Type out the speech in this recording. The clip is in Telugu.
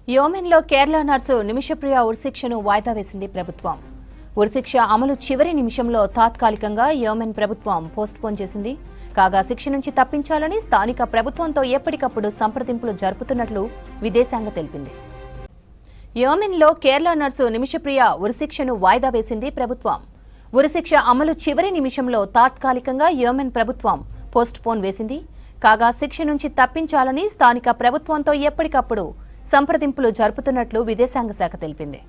యోమెన్లో కేరళ నర్సు నిమిషప్రియ ఉరిశిక్షను వాయిదా వేసింది ప్రభుత్వం. ఉరిశిక్ష అమలు చివరి నిమిషంలో తాత్కాలికంగా యోమెన్ ప్రభుత్వం పోస్ట్పోన్ చేసింది. కాగా శిక్ష నుంచి తప్పించాలని స్థానిక ప్రభుత్వంతో ఎప్పటికప్పుడు సంప్రదింపులు జరుపుతున్నట్లు విదేశాంగ తెలిపింది. యోమెన్లో కేరళ నర్సు నిమిషప్రియ ఉరిశిక్షను వాయిదా వేసింది ప్రభుత్వం. ఉరిశిక్ష అమలు చివరి నిమిషంలో తాత్కాలికంగా యోమెన్ ప్రభుత్వం పోస్ట్పోన్ వేసింది. కాగా శిక్ష నుంచి తప్పించాలని స్థానిక ప్రభుత్వంతో ఎప్పటికప్పుడు సంప్రదింపులు జరుపుతున్నట్లు విదేశాంగ శాఖ తెలిపింది.